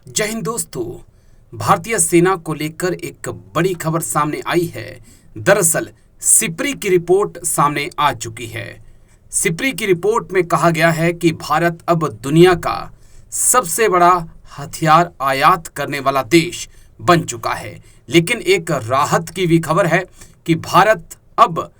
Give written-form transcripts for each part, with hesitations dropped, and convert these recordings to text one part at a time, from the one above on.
जय हिंद दोस्तों। भारतीय सेना को लेकर एक बड़ी खबर सामने आई है। दरअसल सिप्री की रिपोर्ट सामने आ चुकी है। सिप्री की रिपोर्ट में कहा गया है कि भारत अब दुनिया का सबसे बड़ा हथियार आयात करने वाला देश बन चुका है। लेकिन एक राहत की भी खबर है कि भारत अब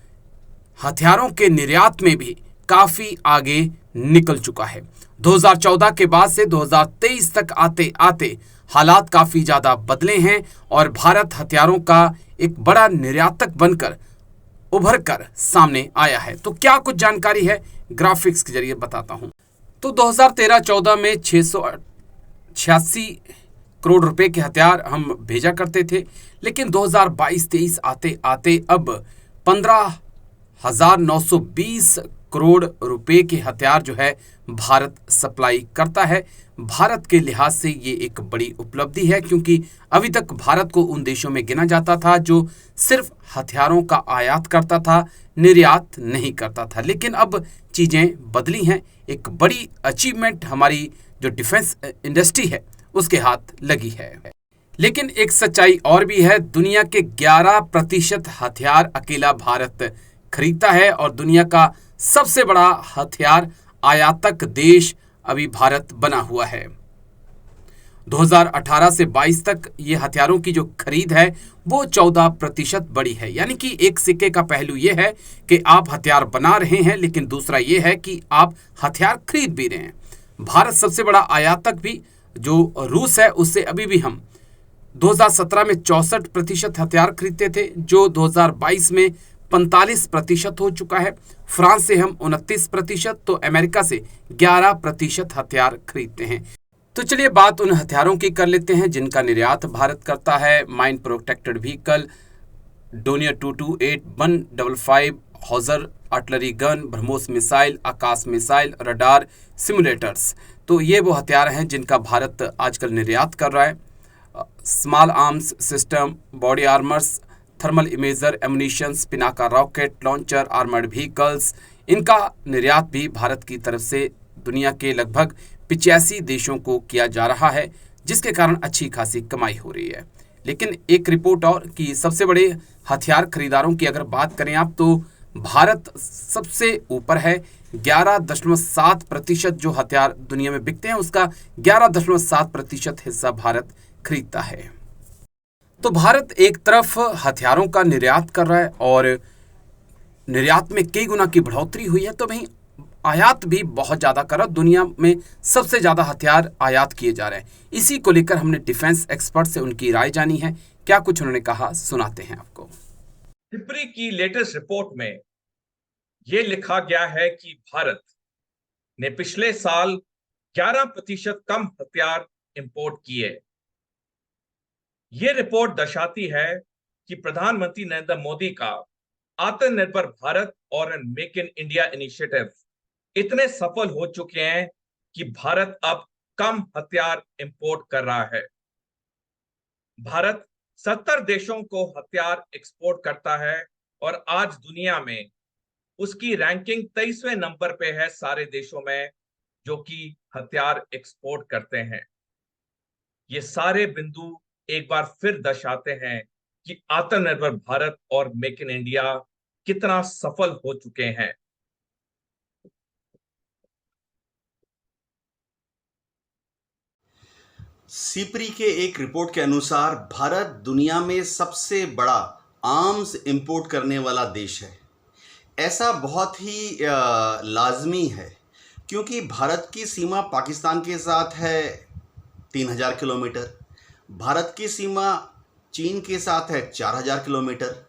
हथियारों के निर्यात में भी काफी आगे निकल चुका है। 2014 के बाद से 2023 तक आते आते हालात काफी ज्यादा बदले हैं और भारत हथियारों का एक बड़ा निर्यातक बनकर उभर कर सामने आया है। तो क्या कुछ जानकारी है, ग्राफिक्स के जरिए बताता हूं। तो 2013-14 में 686 करोड़ रुपए के हथियार हम भेजा करते थे, लेकिन 2022-23 आते आते अब 15,920 करोड़ रुपए के हथियार जो है भारत सप्लाई करता है। भारत के लिहाज से ये एक बड़ी उपलब्धि है, क्योंकि अभी तक भारत को उन देशों में गिना जाता था जो सिर्फ हथियारों का आयात करता था, निर्यात नहीं करता था। लेकिन अब चीजें बदली हैं। एक बड़ी अचीवमेंट हमारी जो डिफेंस इंडस्ट्री है उसके हाथ लगी है। लेकिन एक सच्चाई और भी है। दुनिया के 11% हथियार अकेला भारत खरीदता है और दुनिया का सबसे बड़ा हथियार आयातक देश अभी भारत बना हुआ है। 2018 से 22 तक ये हथियारों की जो खरीद है वो 14% बढ़ी है। यानी कि एक सिक्के का पहलू ये है कि आप हथियार बना रहे हैं, लेकिन दूसरा ये है कि आप हथियार खरीद भी रहे हैं। भारत सबसे बड़ा आयातक भी जो रूस है उससे अभी भी हम 2017 में 64% हथियार खरीदते थे, जो 2022 में 45% हो चुका है। फ्रांस से हम 29%, तो अमेरिका से 11% हथियार खरीदते हैं। तो चलिए बात उन हथियारों की कर लेते हैं जिनका निर्यात भारत करता है। Mine protected vehicle, Dornier 228, 155 howitzer artillery gun, BrahMos missile, Akash missile, radar, simulators. तो ये वो हथियार हैं जिनका भारत आजकल निर्यात कर रहा है। Small arms system, body armours, thermal imager, ammunitions, Pinaka rocket launcher, armoured vehicles, इनका निर्यात भी भारत की तरफ से दुनिया के लगभग 85 देशों को किया जा रहा है, जिसके कारण अच्छी खासी कमाई हो रही है। लेकिन एक रिपोर्ट और कि सबसे बड़े हथियार खरीदारों की अगर बात करें आप, तो भारत सबसे ऊपर है। 11.7% जो हथियार दुनिया में बिकते हैं उसका 11.7% हिस्सा भारत खरीदता है। तो भारत एक तरफ हथियारों का निर्यात कर रहा है और निर्यात में कई गुना की बढ़ोतरी हुई है, तो वहीं आयात भी बहुत ज्यादा कर रहा है। दुनिया में सबसे ज्यादा हथियार आयात किए जा रहे हैं। इसी को लेकर हमने डिफेंस एक्सपर्ट से उनकी राय जानी है। क्या कुछ उन्होंने कहा, सुनाते हैं आपको। सिप्री की लेटेस्ट रिपोर्ट में यह लिखा गया है कि भारत ने पिछले साल 11% कम हथियार इंपोर्ट किए। यह रिपोर्ट दर्शाती है कि प्रधानमंत्री नरेंद्र मोदी का आत्मनिर्भर भारत और मेक इन इंडिया इनिशिएटिव इतने सफल हो चुके हैं कि भारत अब कम हथियार इंपोर्ट कर रहा है। भारत 70 देशों को हथियार एक्सपोर्ट करता है और आज दुनिया में उसकी रैंकिंग 23वें नंबर पे है सारे देशों में जो कि हथियार एक्सपोर्ट करते हैं। ये सारे बिंदु एक बार फिर दर्शाते हैं कि आत्मनिर्भर भारत और मेक इन इंडिया कितना सफल हो चुके हैं। सिप्री के एक रिपोर्ट के अनुसार भारत दुनिया में सबसे बड़ा आर्म्स इंपोर्ट करने वाला देश है। ऐसा बहुत ही लाजमी है, क्योंकि भारत की सीमा पाकिस्तान के साथ है 3000 किलोमीटर, भारत की सीमा चीन के साथ है 4000 किलोमीटर।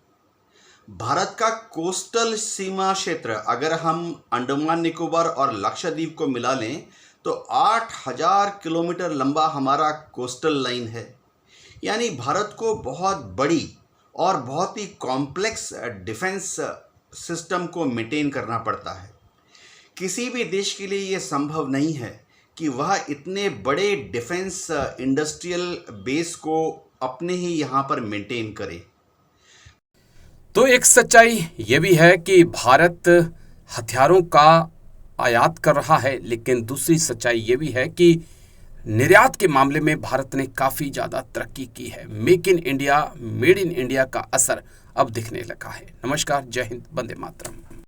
भारत का कोस्टल सीमा क्षेत्र अगर हम अंडमान निकोबार और लक्षद्वीप को मिला लें तो 8000 किलोमीटर लंबा हमारा कोस्टल लाइन है। यानी भारत को बहुत बड़ी और बहुत ही कॉम्प्लेक्स डिफेंस सिस्टम को मेंटेन करना पड़ता है। किसी भी देश के लिए ये संभव नहीं है कि वह इतने बड़े डिफेंस इंडस्ट्रियल बेस को अपने ही यहाँ पर मेंटेन करे। तो एक सच्चाई ये भी है कि भारत हथियारों का आयात कर रहा है, लेकिन दूसरी सच्चाई ये भी है कि निर्यात के मामले में भारत ने काफी ज्यादा तरक्की की है। Make in India, made in India का असर अब दिखने लगा है। नमस्कार, जय हिंद, वंदे मातरम।